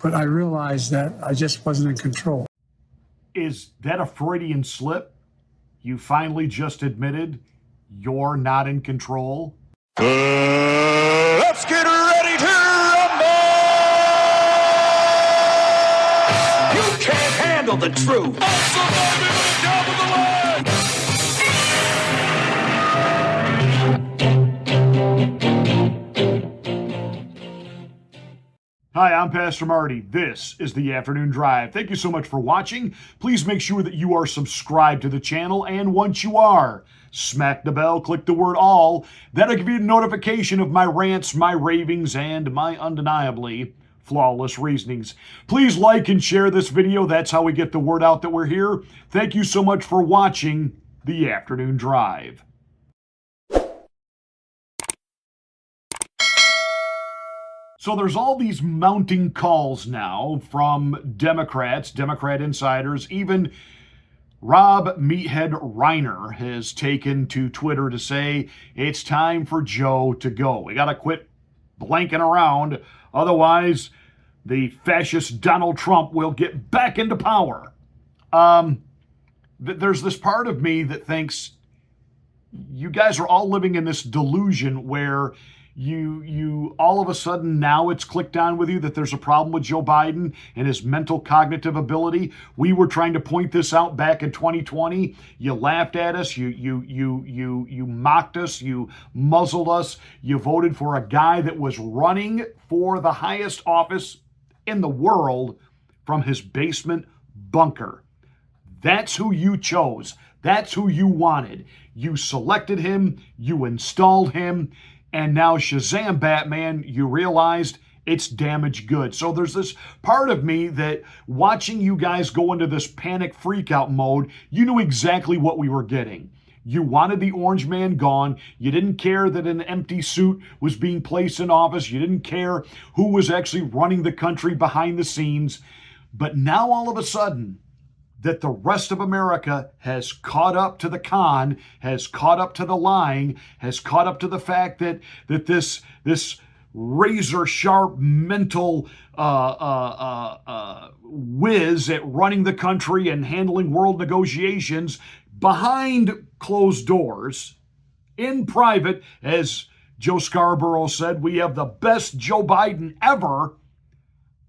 But I realized that I just wasn't in control. Is that a Freudian slip? You finally just admitted you're not in control? Let's get ready to rumble! You can't handle the truth. Hi, I'm Pastor Marty. This is the Afternoon Drive. Thank you so much for watching. Please make sure that you are subscribed to the channel, and once you are, smack the bell, click the word all. That'll give you a notification of my rants, my ravings, and my undeniably flawless reasonings. Please like and share this video. That's how we get the word out that we're here. Thank you so much for watching the Afternoon Drive. So there's all these mounting calls now from Democrats, Democrat insiders, even Rob Meathead Reiner has taken to Twitter to say it's time for Joe to go. We got to quit blanking around, otherwise the fascist Donald Trump will get back into power. There's this part of me that thinks you guys are all living in this delusion where you all of a sudden now it's clicked on with you that there's a problem with Joe Biden and his mental cognitive ability. We were trying to point this out back in 2020. You laughed at us, you mocked us, you muzzled us. You voted for a guy that was running for the highest office in the world from his basement bunker. That's who you chose. That's who you wanted. You selected him, you installed him, and now Shazam Batman, you realized it's damaged goods. So there's this part of me that watching you guys go into this panic freakout mode, you knew exactly what we were getting. You wanted the orange man gone. You didn't care that an empty suit was being placed in office. You didn't care who was actually running the country behind the scenes. But now all of a sudden, that the rest of America has caught up to the con, has caught up to the lying, has caught up to the fact that this razor-sharp mental whiz at running the country and handling world negotiations behind closed doors, in private, as Joe Scarborough said, we have the best Joe Biden ever.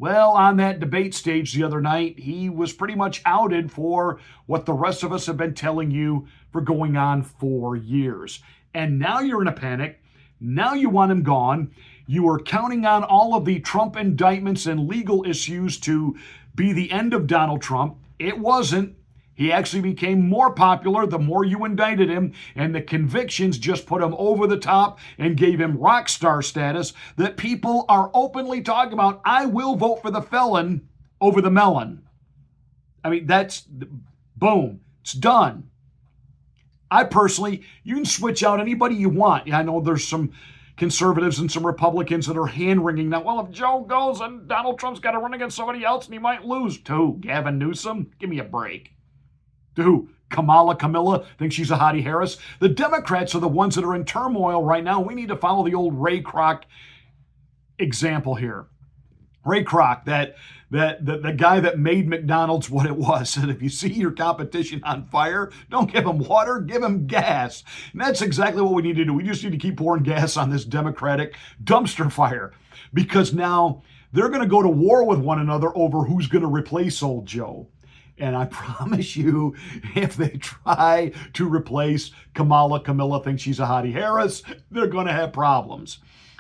Well, on that debate stage the other night, he was pretty much outed for what the rest of us have been telling you for going on 4 years. And now you're in a panic. Now you want him gone. You are counting on all of the Trump indictments and legal issues to be the end of Donald Trump. It wasn't. He actually became more popular the more you indicted him, and the convictions just put him over the top and gave him rock star status that people are openly talking about. I will vote for the felon over the melon. I mean, that's boom. It's done. I personally, you can switch out anybody you want. I know there's some conservatives and some Republicans that are hand-wringing now. Well, if Joe goes and Donald Trump's got to run against somebody else and he might lose. To Gavin Newsom? Give me a break. Who? Camilla thinks she's a Hottie Harris. The Democrats are the ones that are in turmoil right now. We need to follow the old Ray Kroc example here. Ray Kroc, the guy that made McDonald's what it was, said if you see your competition on fire, don't give them water, give them gas. And that's exactly what we need to do. We just need to keep pouring gas on this Democratic dumpster fire, because now they're going to go to war with one another over who's going to replace old Joe. And I promise you, if they try to replace Camilla thinks she's a Hottie Harris, they're going to have problems.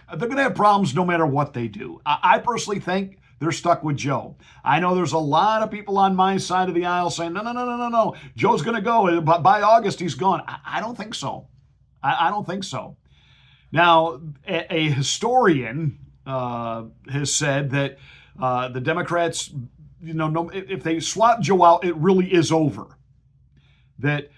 They're going to have problems no matter what they do. I personally think they're stuck with Joe. I know there's a lot of people on my side of the aisle saying, no. Joe's going to go. By August, he's gone. I don't think so. I don't think so. Now, a historian has said that the Democrats, if they swap Joe out, it really is over. That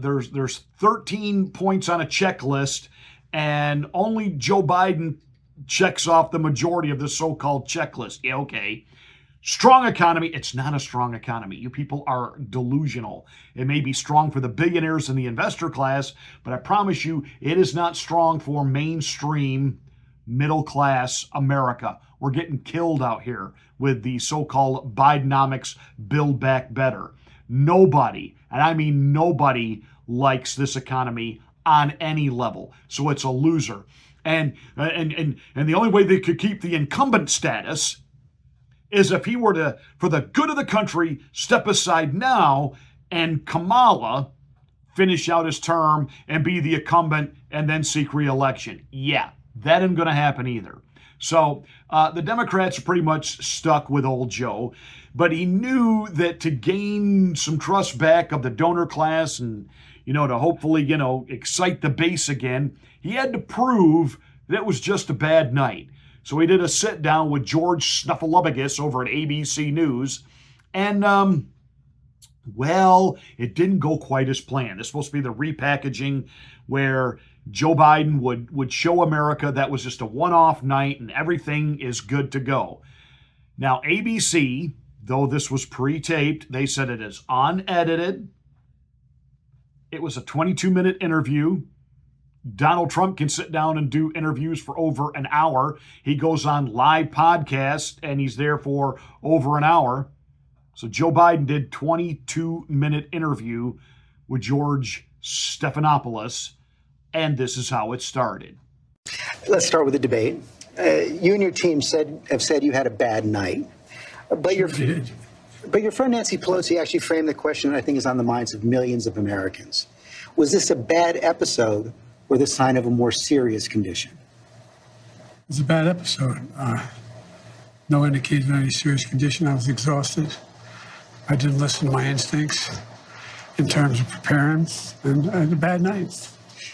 there's 13 points on a checklist, and only Joe Biden checks off the majority of the so-called checklist. Yeah, okay. Strong economy. It's not a strong economy. You people are delusional. It may be strong for the billionaires and the investor class, but I promise you, it is not strong for mainstream middle-class America. We're getting killed out here with the so-called Bidenomics, Build Back Better. Nobody, and I mean nobody, likes this economy on any level. So it's a loser. And the only way they could keep the incumbent status is if he were to, for the good of the country, step aside now and Kamala finish out his term and be the incumbent and then seek re-election. Yeah, that ain't going to happen either. So the Democrats are pretty much stuck with old Joe, but he knew that to gain some trust back of the donor class and, to hopefully, excite the base again, he had to prove that it was just a bad night. So he did a sit down with George Snuffleupagus over at ABC News, and it didn't go quite as planned. It's supposed to be the repackaging where Joe Biden would show America that was just a one-off night and everything is good to go. Now, ABC, though this was pre-taped, they said it is unedited. It was a 22-minute interview. Donald Trump can sit down and do interviews for over an hour. He goes on live podcast and he's there for over an hour. So Joe Biden did 22-minute interview with George Stephanopoulos, and this is how it started. Let's start with the debate. You and your team have said you had a bad night, but your friend Nancy Pelosi actually framed the question that I think is on the minds of millions of Americans. Was this a bad episode or the sign of a more serious condition? It's a bad episode. No indication of any serious condition. I was exhausted. I didn't listen to my instincts in terms of preparing, and I had a bad night.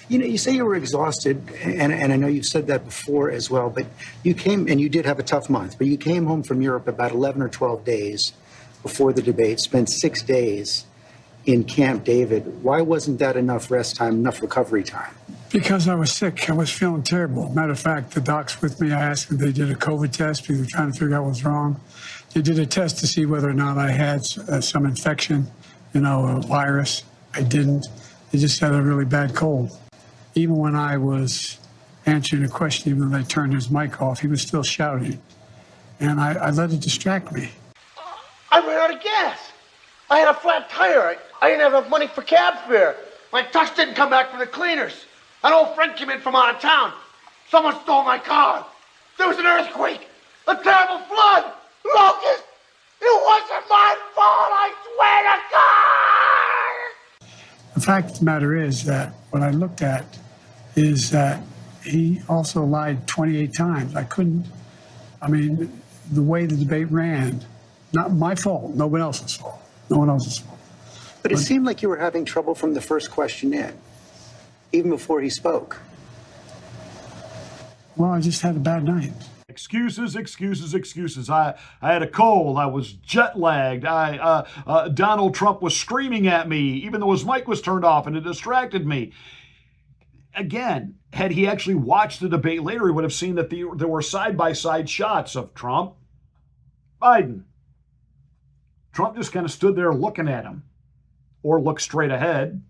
You say you were exhausted, and I know you've said that before as well, but you came, and you did have a tough month, but you came home from Europe about 11 or 12 days before the debate, spent 6 days in Camp David. Why wasn't that enough rest time, enough recovery time? Because I was sick. I was feeling terrible. Matter of fact, the docs with me, I asked if they did a COVID test because they were trying to figure out what was wrong. They did a test to see whether or not I had some infection, a virus. I didn't. They just had a really bad cold. Even when I was answering a question, even though they turned his mic off, he was still shouting. And I let it distract me. I ran out of gas. I had a flat tire. I didn't have enough money for cab fare. My tux didn't come back from the cleaners. An old friend came in from out of town. Someone stole my car. There was an earthquake. A terrible flood. Locust. It wasn't my fault, I swear to God! The fact of the matter is that what I looked at is that he also lied 28 times. The way the debate ran, not my fault, no one else's fault. No one else's fault. But it seemed like you were having trouble from the first question in, even before he spoke. Well, I just had a bad night. Excuses, excuses, excuses. I had a cold. I was jet lagged. Donald Trump was screaming at me, even though his mic was turned off, and it distracted me. Again, had he actually watched the debate later, he would have seen that there were side-by-side shots of Trump, Biden. Trump just kind of stood there looking at him, or looked straight ahead.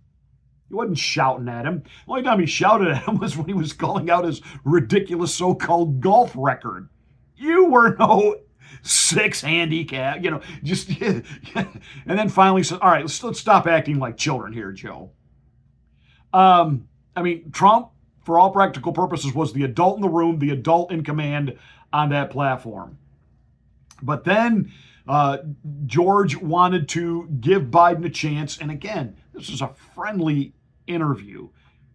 He wasn't shouting at him. The only time he shouted at him was when he was calling out his ridiculous so-called golf record. You were no 6 handicap, just, and then finally said, all right, let's stop acting like children here, Joe. Trump, for all practical purposes, was the adult in the room, the adult in command on that platform. But then George wanted to give Biden a chance. And again, this is a friendly interview.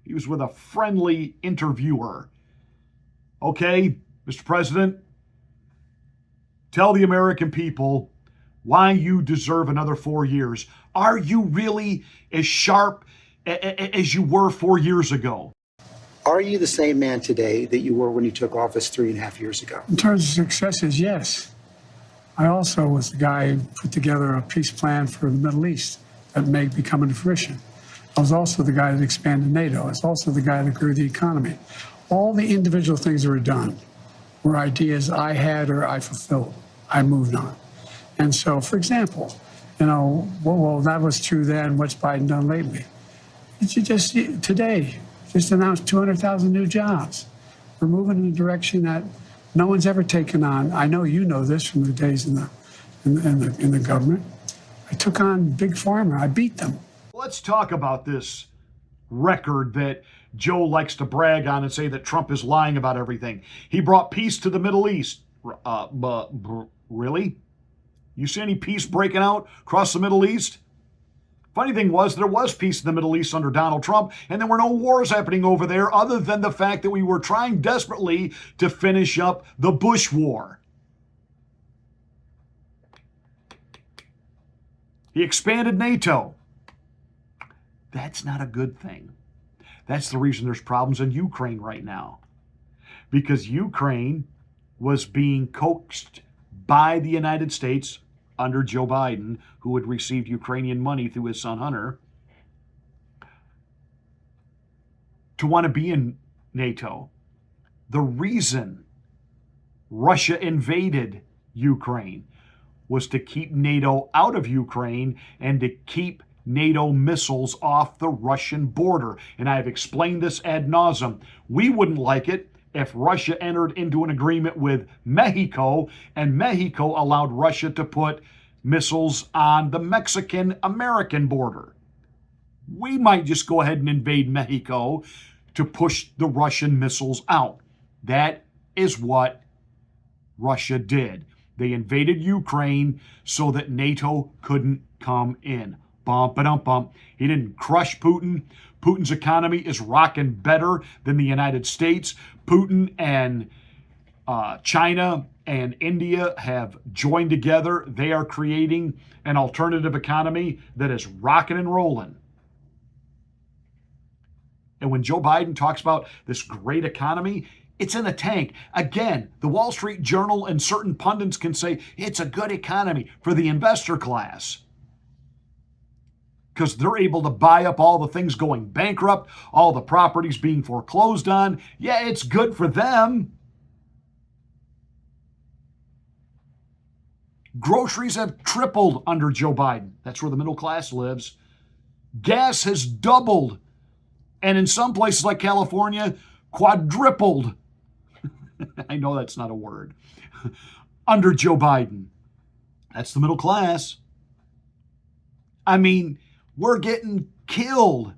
He was with a friendly interviewer. Okay, Mr. President, tell the American people why you deserve another 4 years. Are you really as sharp as you were 4 years ago? Are you the same man today that you were when you took office 3.5 years ago? In terms of successes, yes. I also was the guy who put together a peace plan for the Middle East that may be coming to fruition. I was also the guy that expanded NATO. I was also the guy that grew the economy. All the individual things that were done were ideas I had or I fulfilled. I moved on. And so, for example, that was true then. What's Biden done lately? Today, just announced 200,000 new jobs. We're moving in a direction that No one's ever taken on. I know you know this from the days in the government. I took on Big Pharma. I beat them. Let's talk about this record that Joe likes to brag on and say that Trump is lying about everything. He brought peace to the Middle East. Really? You see any peace breaking out across the Middle East? Funny thing was, there was peace in the Middle East under Donald Trump, and there were no wars happening over there other than the fact that we were trying desperately to finish up the Bush War. He expanded NATO. That's not a good thing. That's the reason there's problems in Ukraine right now. Because Ukraine was being coaxed by the United States under Joe Biden, who had received Ukrainian money through his son Hunter, to want to be in NATO. The reason Russia invaded Ukraine was to keep NATO out of Ukraine and to keep NATO missiles off the Russian border. And I have explained this ad nauseum. We wouldn't like it if Russia entered into an agreement with Mexico and Mexico allowed Russia to put missiles on the Mexican-American border. We might just go ahead and invade Mexico to push the Russian missiles out. That is what Russia did. They invaded Ukraine so that NATO couldn't come in. Bump, ba-dum, bump. He didn't crush Putin. Putin's economy is rocking better than the United States. Putin and China and India have joined together. They are creating an alternative economy that is rocking and rolling. And when Joe Biden talks about this great economy, it's in the tank. Again, the Wall Street Journal and certain pundits can say it's a good economy for the investor class, because they're able to buy up all the things going bankrupt, all the properties being foreclosed on. Yeah, it's good for them. Groceries have tripled under Joe Biden. That's where the middle class lives. Gas has doubled. And in some places like California, quadrupled. I know that's not a word. Under Joe Biden. That's the middle class. I mean, we're getting killed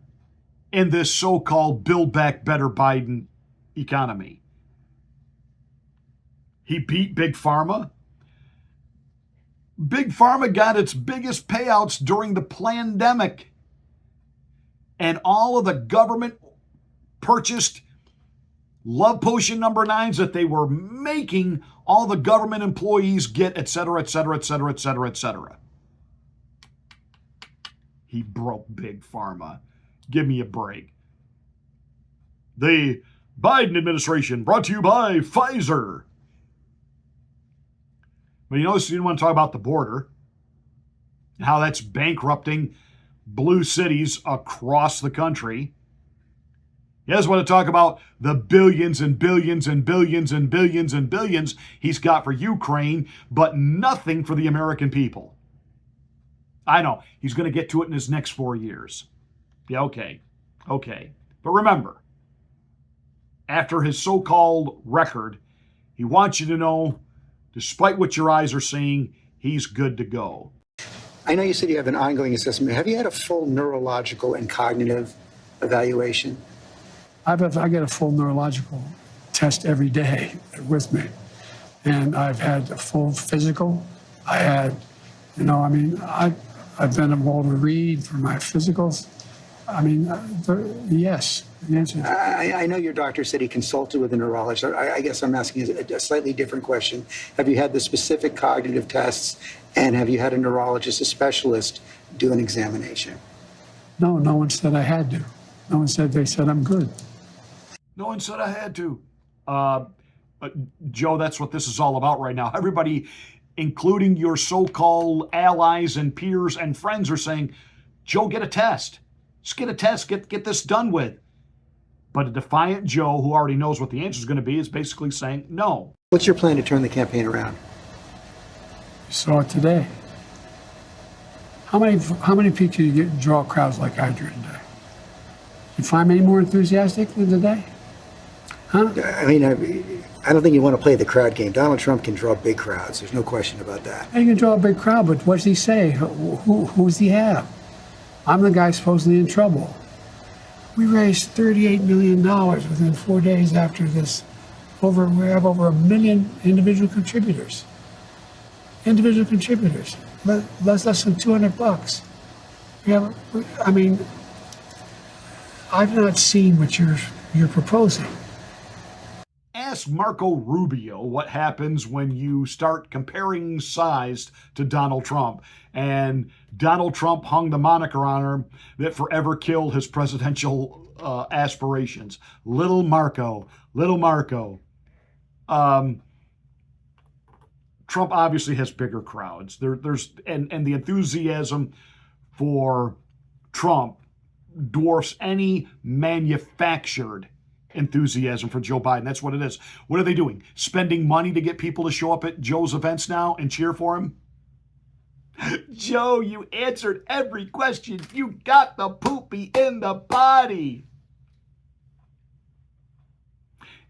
in this so-called Build Back Better Biden economy. He beat Big Pharma. Big Pharma got its biggest payouts during the pandemic. And all of the government purchased love potion number 9s that they were making all the government employees get, et cetera, et cetera, et cetera, et cetera, et cetera. He broke Big Pharma. Give me a break. The Biden administration brought to you by Pfizer. But you notice you didn't want to talk about the border and how that's bankrupting blue cities across the country. He doesn't want to talk about the billions and billions and billions and billions and billions he's got for Ukraine, but nothing for the American people. I know, he's going to get to it in his next 4 years. Yeah, okay. But remember, after his so-called record, he wants you to know, despite what your eyes are seeing, he's good to go. I know you said you have an ongoing assessment. Have you had a full neurological and cognitive evaluation? I get a full neurological test every day with me. And I've had a full physical. I had, I've been at Walter Reed for my physicals. Yes. The answer is I know your doctor said he consulted with a neurologist. I guess I'm asking a slightly different question. Have you had the specific cognitive tests, and have you had a neurologist, a specialist, do an examination? No one said I had to. No one said, they said I'm good. No one said I had to. Joe, that's what this is all about right now. Everybody, including your so-called allies and peers and friends, are saying, Joe, get a test. Just get a test. Get this done with. But a defiant Joe, who already knows what the answer is going to be, is basically saying no. What's your plan to turn the campaign around? You saw it today. How many people do you draw crowds like I drew today? You find me any more enthusiastic than today? I mean, I don't think you want to play the crowd game. Donald Trump can draw big crowds. There's no question about that. He can draw a big crowd, but what does he say? Who's he have? I'm the guy supposedly in trouble. We raised $38 million within 4 days after this. We have over 1 million individual contributors. Individual contributors. Less than $200. I mean, I've not seen what you're proposing. Ask Marco Rubio what happens when you start comparing size to Donald Trump. And Donald Trump hung the moniker on him that forever killed his presidential aspirations. Little Marco. Trump obviously has bigger crowds. There's the enthusiasm for Trump dwarfs any manufactured enthusiasm for Joe Biden. That's what it is. What are they doing? Spending money to get people to show up at Joe's events now and cheer for him? Joe, you answered every question. You got the poopy in the body.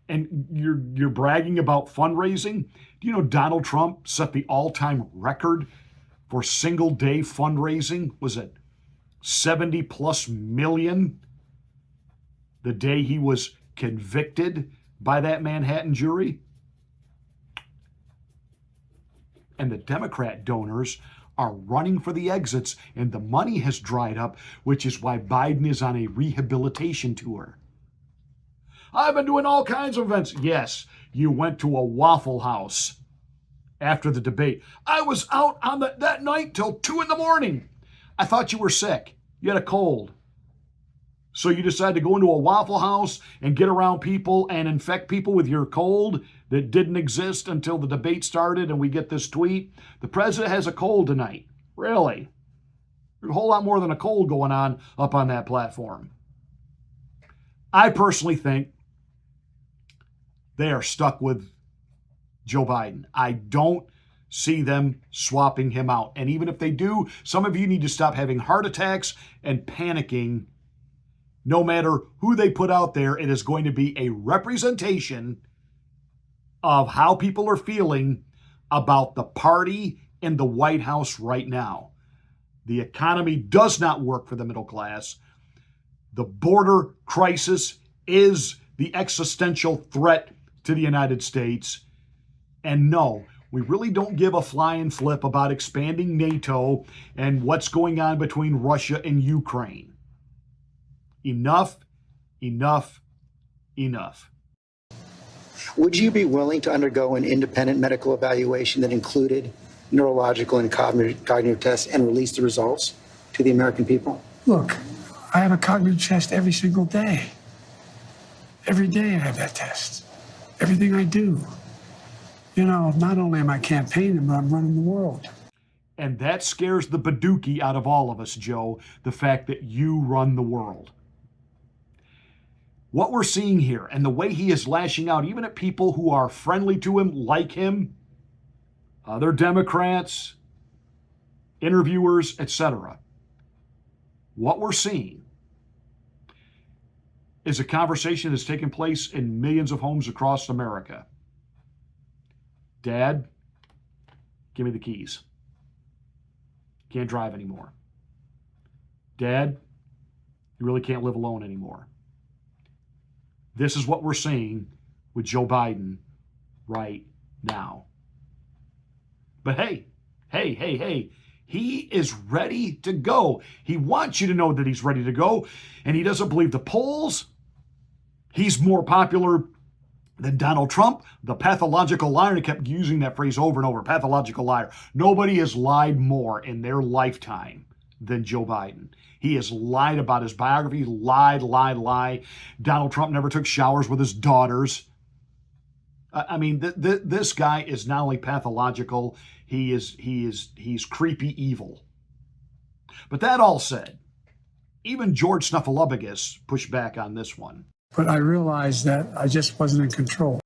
And you're bragging about fundraising? Do you know Donald Trump set the all-time record for single-day fundraising? Was it 70 plus million the day he was convicted by that Manhattan jury? And the Democrat donors are running for the exits, and the money has dried up, which is why Biden is on a rehabilitation tour. I've been doing all kinds of events. Yes, you went to a Waffle House after the debate. I was out on that night till 2 a.m. I thought you were sick. You had a cold. So you decided to go into a Waffle House and get around people and infect people with your cold that didn't exist until the debate started and we get this tweet. The president has a cold tonight. Really? There's a whole lot more than a cold going on up on that platform. I personally think they are stuck with Joe Biden. I don't see them swapping him out. And even if they do, some of you need to stop having heart attacks and panicking. No matter who they put out there, it is going to be a representation of how people are feeling about the party in the White House right now. The economy does not work for the middle class. The border crisis is the existential threat to the United States. And no, we really don't give a flying flip about expanding NATO and what's going on between Russia and Ukraine. Enough. Would you be willing to undergo an independent medical evaluation that included neurological and cognitive tests and release the results to the American people? Look, I have a cognitive test every single day. Every day I have that test. Everything I do. You know, not only am I campaigning, but I'm running the world. And that scares the badookie out of all of us, Joe, the fact that you run the world. What we're seeing here and the way he is lashing out, even at people who are friendly to him, like him, other Democrats, interviewers, etc. What we're seeing is a conversation that's taking place in millions of homes across America. Dad, give me the keys. Can't drive anymore. Dad, you really can't live alone anymore. This is what we're seeing with Joe Biden right now. But hey, he is ready to go. He wants you to know that he's ready to go, and he doesn't believe the polls. He's more popular than Donald Trump, the pathological liar. And he kept using that phrase over and over, pathological liar. Nobody has lied more in their lifetime than Joe Biden. He has lied about his biography, lied. Donald Trump never took showers with his daughters. I mean, this guy is not only pathological, he's creepy evil. But that all said, even George Snuffleupagus pushed back on this one. But I realized that I just wasn't in control.